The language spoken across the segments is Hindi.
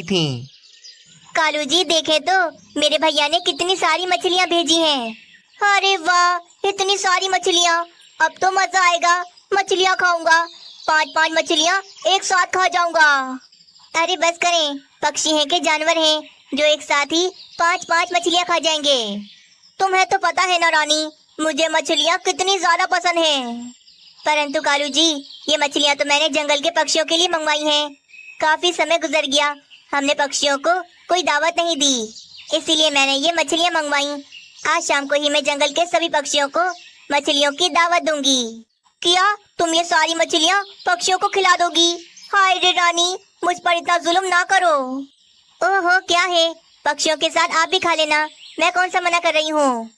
थी। कालू जी देखे तो मेरे भैया ने कितनी सारी मछलियाँ भेजी हैं। अरे वाह, इतनी सारी मछलियाँ, अब तो मजा आएगा। मछलियाँ खाऊंगा, 5-5 मछलियाँ एक साथ खा जाऊंगा। अरे बस करें, पक्षी हैं के जानवर हैं जो एक साथ ही 5-5 मछलियाँ खा जाएंगे। तुम्हें तो पता है ना रानी, मुझे मछलियाँ कितनी ज्यादा पसंद हैं। परंतु कालू जी, ये मछलियाँ तो मैंने जंगल के पक्षियों के लिए मंगवाई हैं। काफी समय गुजर गया, हमने पक्षियों को कोई दावत नहीं दी, इसीलिए मैंने ये मछलियाँ मंगवाई। आज शाम को ही मैं जंगल के सभी पक्षियों को मछलियों की दावत दूंगी। क्या तुम ये सारी मछलियाँ पक्षियों को खिला दोगी? हाय रे रानी, मुझ पर इतना जुल्म ना करो। ओहो, क्या है, पक्षियों के साथ आप भी खा लेना, मैं कौन सा मना कर रही हूँ।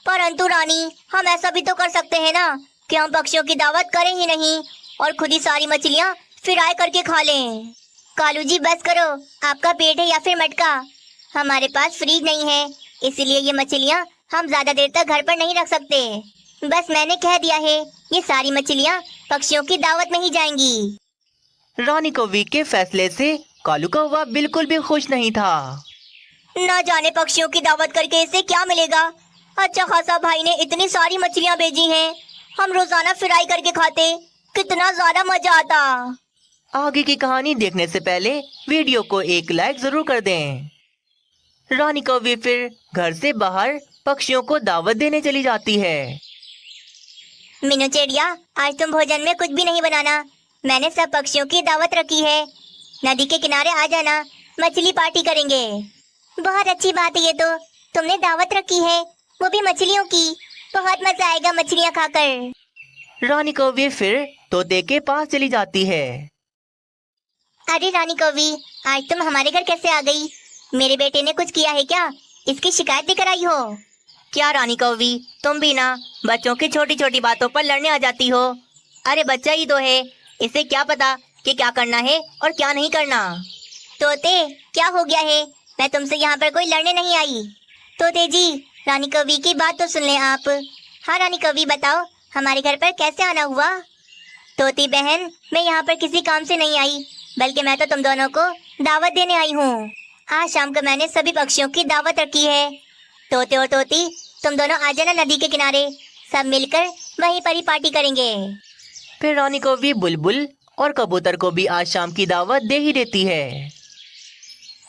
परंतु रानी, हम ऐसा भी तो कर सकते हैं ना कि हम पक्षियों की दावत करें ही नहीं और खुद ही सारी मछलियाँ फ्राई करके खा लें। कालू जी बस करो, आपका पेट है या फिर मटका? हमारे पास फ्रीज नहीं है, इसलिए ये मछलियाँ हम ज्यादा देर तक घर पर नहीं रख सकते। बस मैंने कह दिया है, ये सारी मछलियाँ पक्षियों की दावत में ही जाएंगी। रानी कौवी के फैसले से कालू कौवा बिल्कुल भी खुश नहीं था। न जाने पक्षियों की दावत करके इसे क्या मिलेगा। अच्छा खासा भाई ने इतनी सारी मछलियाँ भेजी हैं, हम रोजाना फ्राई करके खाते, कितना ज्यादा मजा आता। आगे की कहानी देखने से पहले वीडियो को एक लाइक जरूर कर दें। रानी कौवी फिर घर से बाहर पक्षियों को दावत देने चली जाती है। मीनू चिड़िया, आज तुम भोजन में कुछ भी नहीं बनाना, मैंने सब पक्षियों की दावत रखी है। नदी के किनारे आ जाना, मछली पार्टी करेंगे। बहुत अच्छी बात है ये तो, तुमने दावत रखी है, वो भी मछलियों की। बहुत मजा आएगा मछलियाँ खाकर। रानी कौवी फिर तोते के पास चली जाती है। अरे रानी कौवी, आज तुम हमारे घर कैसे आ गई? मेरे बेटे ने कुछ किया है क्या? इसकी शिकायत लेकर आई हो? क्या रानी कौवी, तुम भी ना बच्चों की छोटी छोटी बातों पर लड़ने आ जाती हो। अरे बच्चा ही तो है, इसे क्या पता कि क्या करना है और क्या नहीं करना। तोते, क्या हो गया है? मैं तुमसे यहाँ पर कोई लड़ने नहीं आई। तोते जी, रानी कौवी की बात तो सुन लें आप। हाँ रानी कौवी, बताओ हमारे घर पर कैसे आना हुआ? तोती बहन, मैं यहाँ पर किसी काम से नहीं आई, बल्कि मैं तो तुम दोनों को दावत देने आई हूँ। आज शाम को मैंने सभी पक्षियों की दावत रखी है। तोते और तोती, तुम दोनों आ जाना नदी के किनारे, सब मिलकर वहीं पर ही पार्टी करेंगे। फिर रानी कौवी बुलबुल और कबूतर को भी आज शाम की दावत दे ही देती है।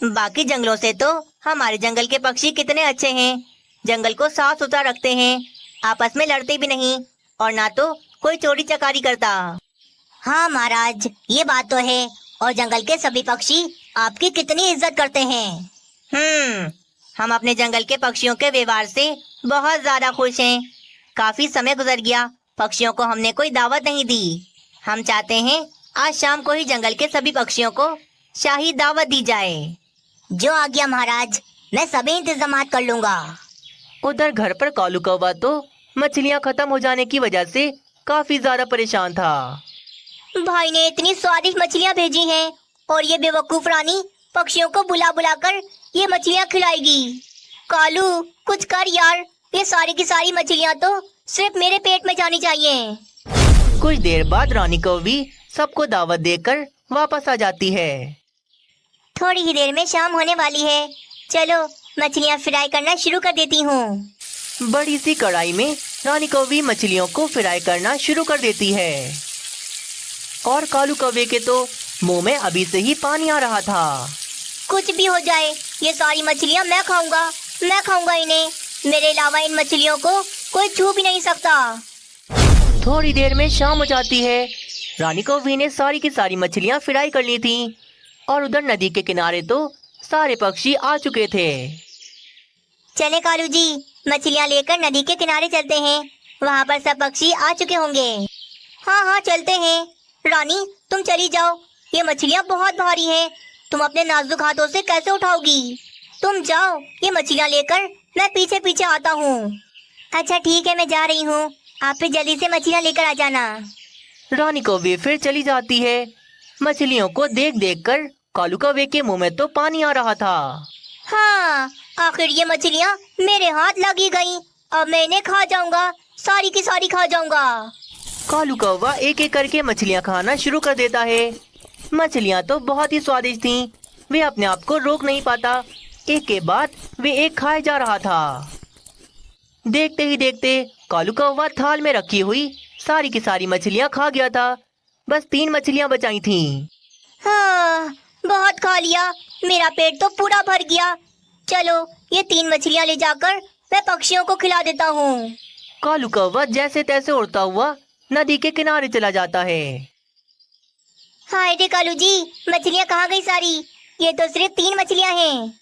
बाकी जंगलों से तो हमारे जंगल के पक्षी कितने अच्छे हैं, जंगल को साफ सुथरा रखते हैं, आपस में लड़ते भी नहीं और ना तो कोई चोरी चकारी करता। हाँ महाराज, ये बात तो है, और जंगल के सभी पक्षी आपकी कितनी इज्जत करते हैं। हम अपने जंगल के पक्षियों के व्यवहार से बहुत ज्यादा खुश हैं। काफी समय गुजर गया, पक्षियों को हमने कोई दावत नहीं दी। हम चाहते हैं आज शाम को ही जंगल के सभी पक्षियों को शाही दावत दी जाए। जो आ गया महाराज, मैं सभी इंतजामात कर लूंगा। उधर घर पर कालू कौवा तो मछलियाँ खत्म हो जाने की वजह से काफी ज्यादा परेशान था। भाई ने इतनी स्वादिष्ट मछलियाँ भेजी हैं और ये बेवकूफ रानी पक्षियों को बुला बुला कर ये मछलियाँ खिलाएगी। कालू, कुछ कर यार, ये सारी की सारी मछलियाँ तो सिर्फ मेरे पेट में जानी चाहिए। कुछ देर बाद रानी कौवी सबको दावत देकर वापस आ जाती है। थोड़ी ही देर में शाम होने वाली है, चलो मछलियाँ फ्राई करना शुरू कर देती हूँ। बड़ी सी कढ़ाई में रानी कौवी मछलियों को फ्राई करना शुरू कर देती है और कालू कौवे के तो मुंह में अभी से ही पानी आ रहा था। कुछ भी हो जाए, ये सारी मछलियाँ मैं खाऊंगा इन्हें। मेरे अलावा इन मछलियों को कोई छू भी नहीं सकता। थोड़ी देर में शाम हो जाती है। रानी कौवी ने सारी की सारी मछलियाँ फ्राई कर ली थी और उधर नदी के किनारे तो सारे पक्षी आ चुके थे। चले कालू जी, मछलियाँ लेकर नदी के किनारे चलते हैं, वहाँ पर सब पक्षी आ चुके होंगे। हाँ चलते हैं। रानी तुम चली जाओ, ये मछलियाँ बहुत भारी हैं, तुम अपने नाजुक हाथों से कैसे उठाओगी? तुम जाओ, ये मछलियाँ लेकर मैं पीछे पीछे आता हूँ। अच्छा ठीक है, मैं जा रही हूँ, आप फिर जल्दी से मछलियाँ लेकर आ जाना। रानी कौवे फिर चली जाती है। मछलियों को देख देख कर कालू कौवे के मुंह में तो पानी आ रहा था। हाँ, आखिर ये मछलियाँ मेरे हाथ लगी गईं, अब मैं इन्हें खा जाऊंगा, सारी की सारी खा जाऊंगा। कालू कौवा एक एक करके मछलियाँ खाना शुरू कर देता है। मछलियाँ तो बहुत ही स्वादिष्ट थीं, वे अपने आप को रोक नहीं पाता। एक के बाद वे एक खाए जा रहा था। देखते ही देखते कालू कौवा थाल में रखी हुई सारी की सारी मछलियाँ खा गया था। बस 3 मछलियाँ बचाई थीं। हाँ, बहुत खा लिया, मेरा पेट तो पूरा भर गया। चलो ये 3 मछलियाँ ले जाकर मैं पक्षियों को खिला देता हूँ। कालू कौवा जैसे तैसे उड़ता हुआ नदी के किनारे चला जाता है। हाय रे कालू जी, मछलियाँ कहाँ गई सारी? ये तो सिर्फ 3 मछलियाँ हैं।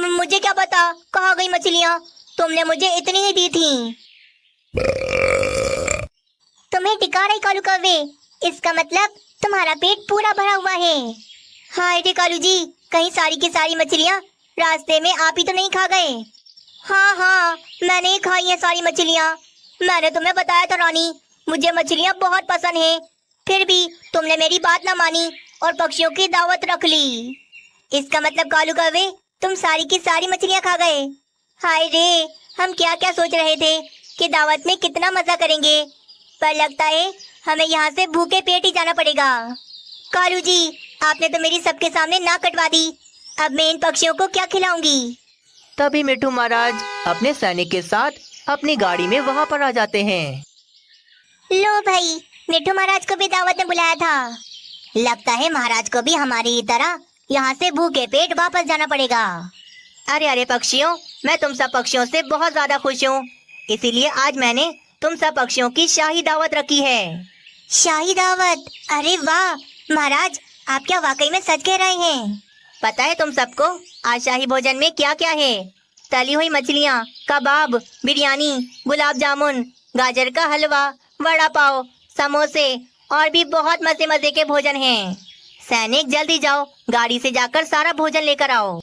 मुझे क्या पता कहाँ गई मछलियाँ? तुमने मुझे इतनी ही दी थी। तुम्हें टिका रही कालू कौवे, इसका मतलब तुम्हारा पेट पूरा भरा हुआ है। हाय रे कालू जी, कहीं सारी की सारी मछलियाँ रास्ते में आप ही तो नहीं खा गए? हाँ हाँ, मैंने ही खाई है सारी मछलियाँ। मैंने तुम्हें बताया था रानी, मुझे मछलियाँ बहुत पसंद है। फिर भी तुमने मेरी बात ना मानी और पक्षियों की दावत रख ली। इसका मतलब कालू कौवे तुम सारी की सारी मछलियाँ खा गए। हाय रे, हम क्या क्या सोच रहे थे कि दावत में कितना मजा करेंगे, पर लगता है हमें यहाँ से भूखे पेट ही जाना पड़ेगा। कालू जी, आपने तो मेरी सबके सामने नाक कटवा दी। अब मैं इन पक्षियों को क्या खिलाऊंगी? तभी मिट्ठू महाराज अपने सैनिक के साथ अपनी गाड़ी में वहाँ पर आ जाते हैं। लो भाई, मिट्ठू महाराज को भी दावत में बुलाया था। लगता है महाराज को भी हमारी ही तरह यहाँ से भूखे पेट वापस जाना पड़ेगा। अरे अरे पक्षियों, मैं तुम सब पक्षियों से बहुत ज्यादा खुश हूँ, इसीलिए आज मैंने तुम सब पक्षियों की शाही दावत रखी है। शाही दावत? अरे वाह महाराज, आप क्या वाकई में सच कह रहे हैं? पता है तुम सबको आज शाही भोजन में क्या क्या है? तली हुई मछलियाँ, कबाब, बिरयानी, गुलाब जामुन, गाजर का हलवा, वड़ा पाव, समोसे और भी बहुत मजे मजे के भोजन हैं। सैनिक जल्दी जाओ, गाड़ी से जाकर सारा भोजन लेकर आओ।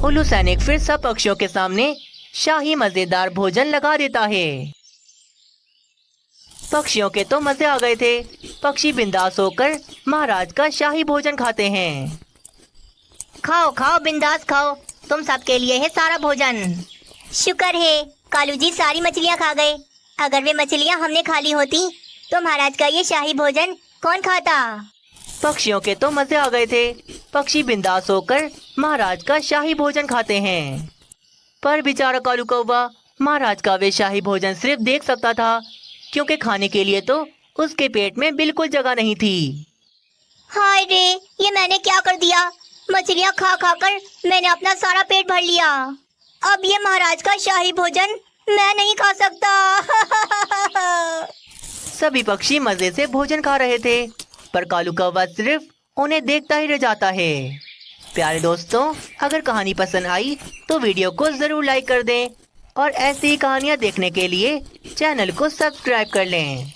उल्लू सैनिक फिर सब पक्षियों के सामने शाही मजेदार भोजन लगा देता है। पक्षियों के तो मजे आ गए थे। पक्षी बिंदास होकर महाराज का शाही भोजन खाते हैं। खाओ खाओ बिंदास खाओ, तुम सबके लिए है सारा भोजन। शुक्र है कालू जी सारी मछलियाँ खा गए। अगर वे मछलियाँ हमने खा ली होती तो महाराज का ये शाही भोजन कौन खाता? पक्षियों के तो मजे आ गए थे। पक्षी बिंदास होकर महाराज का शाही भोजन खाते हैं। पर बेचारा कालू कौवा महाराज का वे शाही भोजन सिर्फ देख सकता था, क्योंकि खाने के लिए तो उसके पेट में बिल्कुल जगह नहीं थी। हाय रे, ये मैंने क्या कर दिया? मछलियाँ खा खा कर मैंने अपना सारा पेट भर लिया। अब ये महाराज का शाही भोजन मैं नहीं खा सकता। सभी पक्षी मजे से भोजन खा रहे थे, पर कालू कौवा सिर्फ उन्हें देखता ही रह जाता है। प्यारे दोस्तों, अगर कहानी पसंद आई तो वीडियो को जरूर लाइक कर दें और ऐसी ही कहानियाँ देखने के लिए चैनल को सब्सक्राइब कर लें।